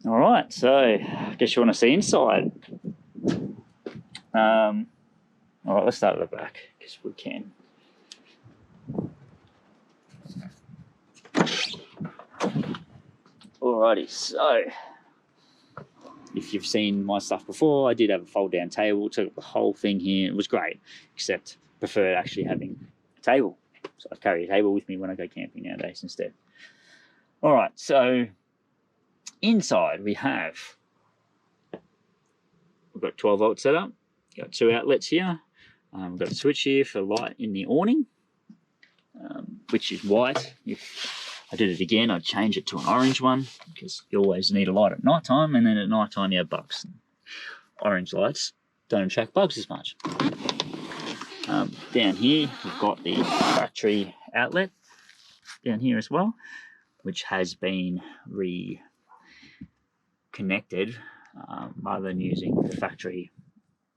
All right, so I guess you want to see inside. All right, let's start at the back because we can. Alrighty, so if you've seen my stuff before, I did have a fold-down table, took the whole thing here. It was great, except preferred actually having a table. So I carry a table with me when I go camping nowadays instead. All right, so inside we've got 12 volt setup, got 2 outlets here. We've got a switch here for light in the awning, which is white. If I did it again, I'd change it to an orange one because you always need a light at night time, and then at night time you have bugs. Orange lights don't attract bugs as much. Down here we've got the battery outlet down here as well, which has been reconnected rather than using the factory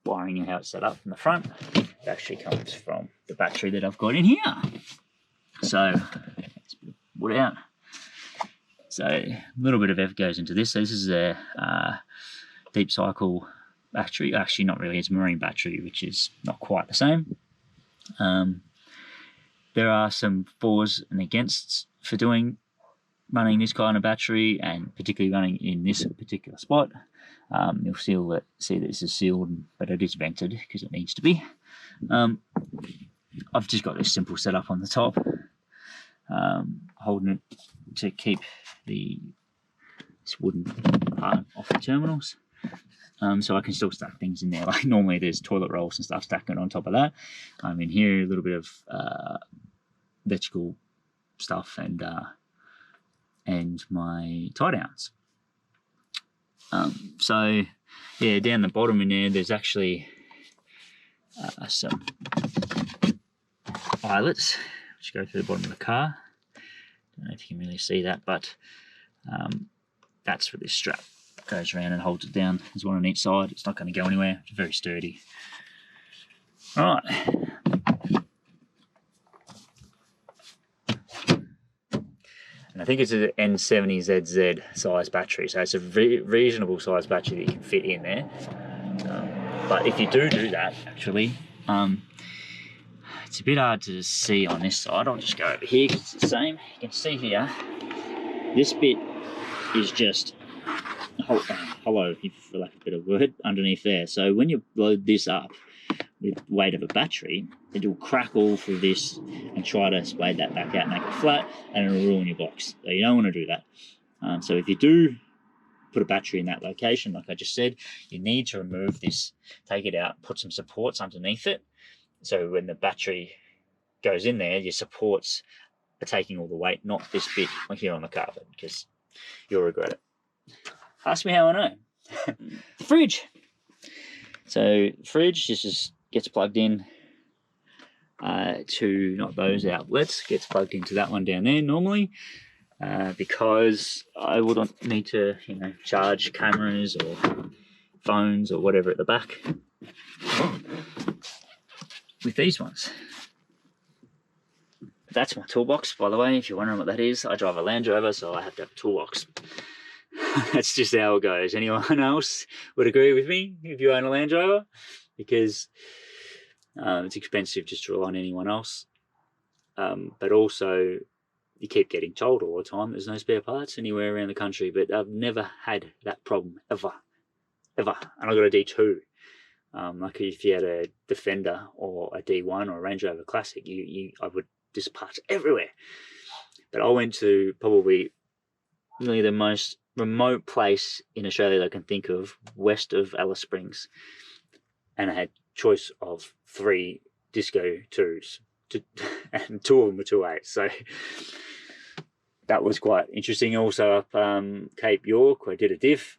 wiring and how it's set up from the front. It actually comes from the battery that I've got in here. So let's put it out. So a little bit of effort goes into this. So this is a deep cycle battery. Actually, not really. It's a marine battery, which is not quite the same. There are some fors and againsts for running this kind of battery, and particularly running in this particular spot. You'll see that this is sealed, but it is vented because it needs to be. I've just got this simple setup on the top, holding it to keep this wooden part off the terminals. So I can still stack things in there. Like normally there's toilet rolls and stuff stacking on top of that. In here, a little bit of electrical stuff and my tie downs. So yeah, down the bottom in there's actually some eyelets which go through the bottom of the car. Don't know if you can really see that, but that's where this strap goes around and holds it down. There's one on each side. It's not going to go anywhere. It's very sturdy. All right. And I think it's an N70ZZ size battery, so it's a reasonable size battery that you can fit in there. But if you do that, actually, it's a bit hard to see on this side. I'll just go over here because it's the same. You can see here, this bit is just hollow, for lack of a better word, underneath there. So when you load this up with the weight of a battery, it'll crackle through this and try to spade that back out and make it flat, and it'll ruin your box. So you don't want to do that. So if you do put a battery in that location, like I just said, you need to remove this, take it out, put some supports underneath it. So when the battery goes in there, your supports are taking all the weight, not this bit here on the carpet, because you'll regret it. Ask me how I know. The fridge. So fridge, this just gets plugged in to not those outlets, gets plugged into that one down there normally, because I wouldn't need to, charge cameras or phones or whatever at the back with these ones. That's my toolbox, by the way, if you're wondering what that is. I drive a Land Rover, so I have to have a toolbox. That's just how it goes. Anyone else would agree with me if you own a Land Rover? Because it's expensive just to rely on anyone else. But also, you keep getting told all the time there's no spare parts anywhere around the country. But I've never had that problem, ever. And I've got a D2. Like if you had a Defender or a D1 or a Range Rover Classic, I would just parts everywhere. But I went to probably really the most remote place in Australia that I can think of, west of Alice Springs, and I had choice of 3 Disco 2s, and 2 of them were 2.8. So that was quite interesting. Also up Cape York, I did a diff,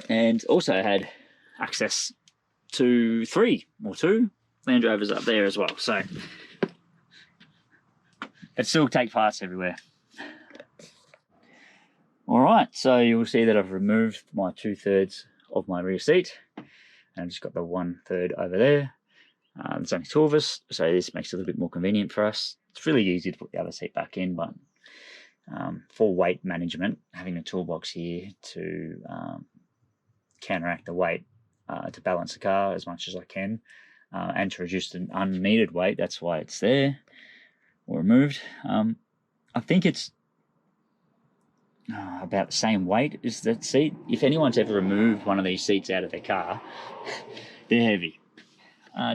and also had access to 2 Land Rovers up there as well. So it still take parts everywhere. All right, so you'll see that I've removed my 2/3 of my rear seat, and I've just got the 1/3 over there. There's only 2 of us, so this makes it a little bit more convenient for us. It's really easy to put the other seat back in, but for weight management, having a toolbox here to counteract the weight, to balance the car as much as I can, and to reduce the unneeded weight. That's why it's there or removed. I think it's about the same weight as that seat. If anyone's ever removed one of these seats out of their car, they're heavy.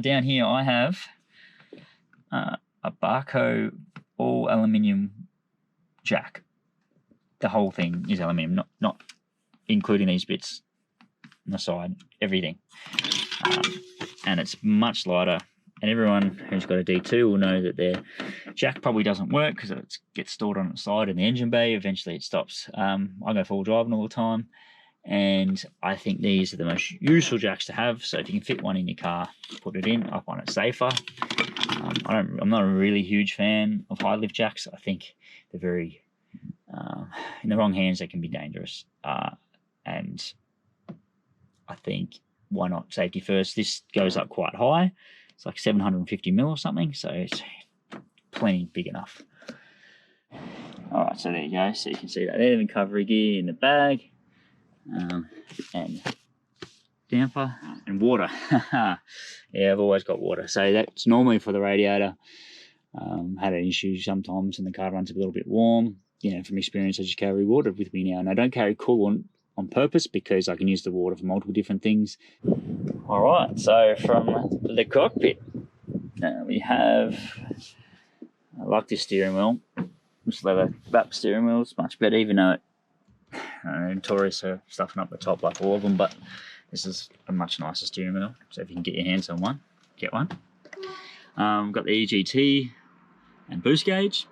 Down here I have a Barco all aluminium jack. The whole thing is aluminium, not including these bits on the side, everything. And it's much lighter. And everyone who's got a D2 will know that their jack probably doesn't work because it gets stored on its side in the engine bay. Eventually it stops. I go full driving all the time, and I think these are the most useful jacks to have. So if you can fit one in your car, put it in. I find it safer. I'm not a really huge fan of high lift jacks. I think they're very in the wrong hands, they can be dangerous. And I think, why not safety first? This goes up quite high. It's like 750 mil or something, so it's plenty big enough. All right, so there you go. So you can see that there, the recovery gear in the bag, and damper and water. Yeah, I've always got water. So that's normally for the radiator. Had an issue sometimes, and the car runs a little bit warm. You know, from experience, I just carry water with me now, and I don't carry coolant on purpose because I can use the water for multiple different things. All right, so from the cockpit, we have, I like this steering wheel. This leather wrap steering wheel is much better, even though notorious for stuffing up the top like all of them, but this is a much nicer steering wheel. So if you can get your hands on one, get one. Got the EGT and boost gauge.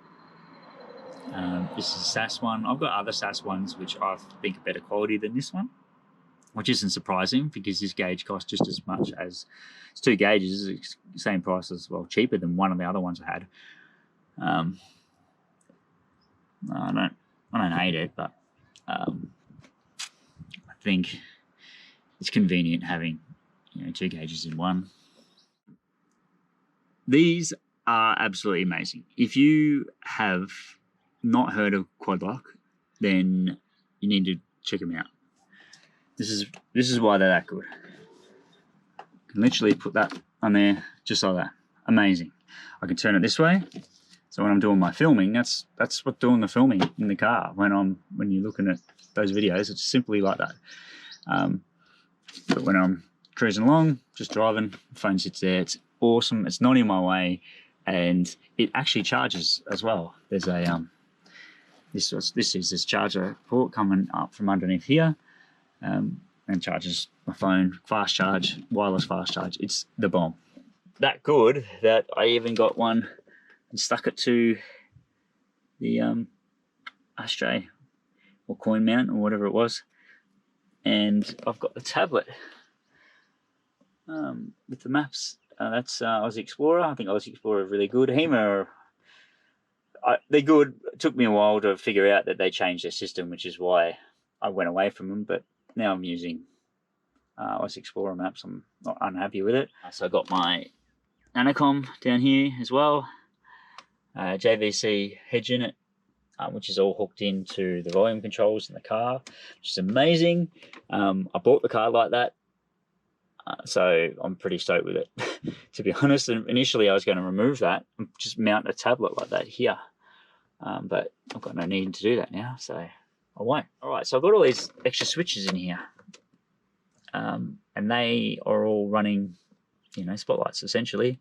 This is a SAS one. I've got other SAS ones which I think are better quality than this one, which isn't surprising because this gauge costs just as much as, it's 2 gauges, it's the same price as, well, cheaper than one of the other ones I had. I don't hate it, but I think it's convenient having, 2 gauges in one. These are absolutely amazing. If you have not heard of quad lock, then you need to check them out. This is why they're that good. You can literally put that on there just like that. Amazing. I can turn it this way. So when I'm doing my filming, that's what doing the filming in the car. When you're looking at those videos, it's simply like that. But when I'm cruising along, just driving, the phone sits there. It's awesome. It's not in my way, and it actually charges as well. There's a this is this charger port coming up from underneath here, and charges my phone. Fast charge, wireless fast charge. It's the bomb. That good that I even got one and stuck it to the ashtray or coin mount or whatever it was, and I've got the tablet with the maps. That's Aussie Explorer. I think Aussie Explorer are really good. HEMA, they're good. It took me a while to figure out that they changed their system, which is why I went away from them. But now I'm using Aussie Explorer maps. I'm not unhappy with it. So I got my Nanocom down here as well. JVC hedge unit, which is all hooked into the volume controls in the car, which is amazing. I bought the car like that. So I'm pretty stoked with it, to be honest. And initially I was going to remove that and just mount a tablet like that here. But I've got no need to do that now, so I won't. All right, so I've got all these extra switches in here. And they are all running, spotlights essentially.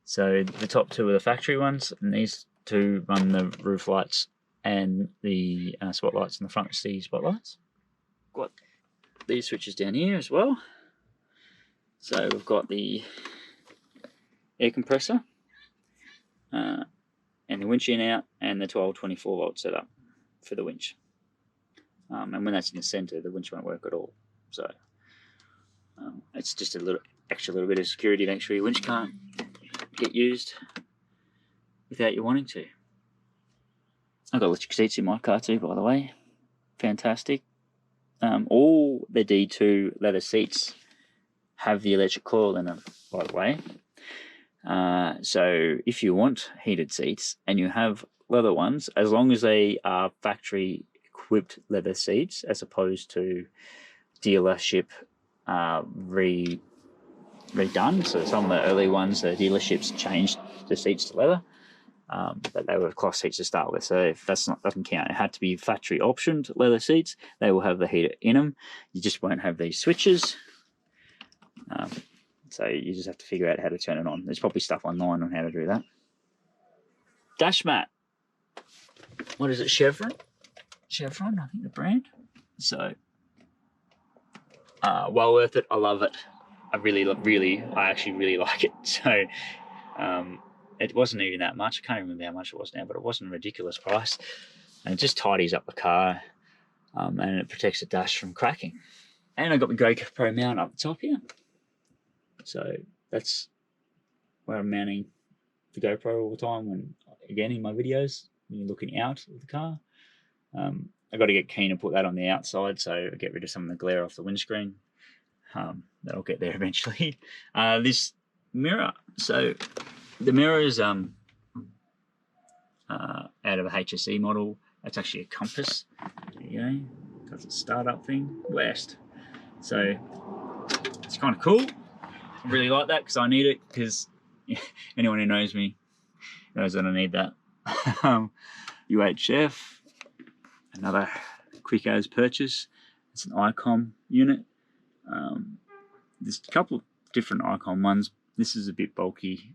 So the top 2 are the factory ones, and these 2 run the roof lights and the spotlights in the front seat spotlights. Got these switches down here as well. So we've got the air compressor and the winch in out and the 12-24 volt setup for the winch. And when that's in the center, the winch won't work at all. So it's just a little bit of security to make sure your winch can't get used without you wanting to. I've got electric seats in my car too, by the way. Fantastic. All the D2 leather seats have the electric coil in them, by the way. So if you want heated seats and you have leather ones, as long as they are factory equipped leather seats as opposed to dealership redone. So some of the early ones, the dealerships changed the seats to leather, but they were cloth seats to start with. So if that's not, doesn't count. It had to be factory optioned leather seats. They will have the heater in them. You just won't have these switches. So you just have to figure out how to turn it on. There's probably stuff online on how to do that. Dash mat. What is it? Shevron? Shevron, I think the brand. So well worth it. I love it. I actually really like it. So it wasn't even that much. I can't remember how much it was now, but it wasn't a ridiculous price. And it just tidies up the car, and it protects the dash from cracking. And I got my GoPro mount up the top here. So that's where I'm mounting the GoPro all the time when, again, in my videos, when you're looking out of the car. I've got to get keen to put that on the outside, so I get rid of some of the glare off the windscreen. That'll get there eventually. This mirror. So the mirror is out of a HSE model. That's actually a compass. There you go. That's a startup thing. West. So it's kind of cool. I really like that because I need it, because anyone who knows me knows that I need that. UHF, another quick as purchase. It's an ICOM unit. There's a couple of different ICOM ones. This is a bit bulky,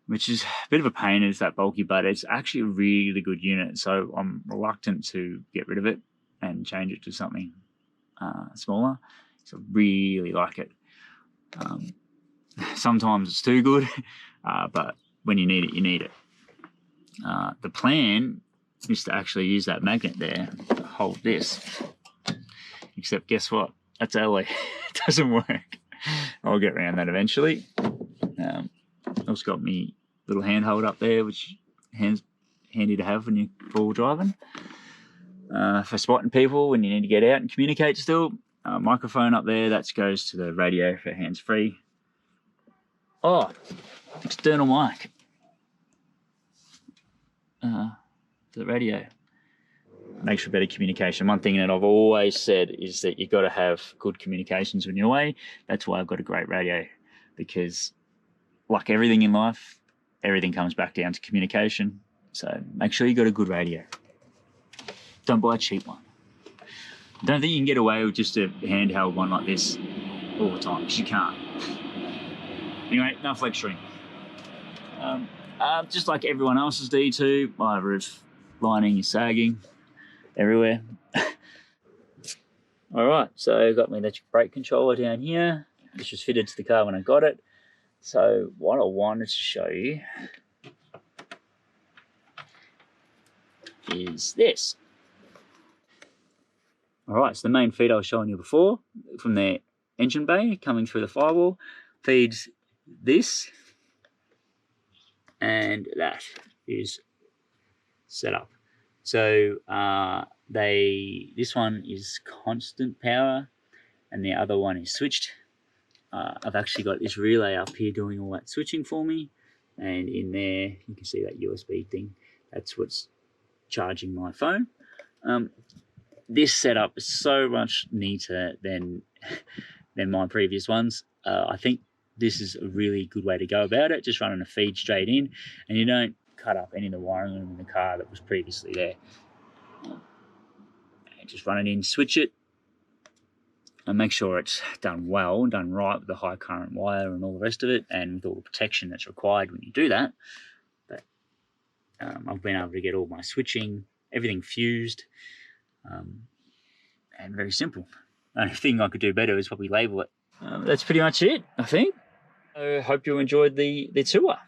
which is a bit of a pain. It's that bulky, but it's actually a really good unit. So I'm reluctant to get rid of it and change it to something smaller. So I really like it. Sometimes it's too good, but when you need it, you need it. The plan is to actually use that magnet there to hold this. Except guess what? That's LA. It doesn't work. I'll get around that eventually. Also got me little handhold up there, which is handy to have when you're four-wheel driving. For spotting people when you need to get out and communicate still. Microphone up there, that goes to the radio for hands-free. Oh, external mic. To the radio. Makes for better communication. One thing that I've always said is that you've got to have good communications when you're away. That's why I've got a great radio, because like everything in life, everything comes back down to communication. So make sure you got a good radio. Don't buy a cheap one. I don't think you can get away with just a handheld one like this all the time, because you can't. Anyway, enough lecturing. Just like everyone else's D2, my roof lining is sagging everywhere. All right, so I've got my electric brake controller down here. This was fitted to the car when I got it. So what I wanted to show you is this. All right, so the main feed I was showing you before from the engine bay coming through the firewall feeds this, and that is set up. So this one is constant power and the other one is switched. I've actually got this relay up here doing all that switching for me, and in there you can see that USB thing. That's what's charging my phone. This setup is so much neater than my previous ones. I think this is a really good way to go about it, just running a feed straight in, and you don't cut up any of the wiring in the car that was previously there. Just run it in, switch it, and make sure it's done well, done right with the high current wire and all the rest of it, and with all the protection that's required when you do that. But I've been able to get all my switching, everything fused, and very simple. The only thing I could do better is probably label it. That's pretty much it, I think. I hope you enjoyed the tour.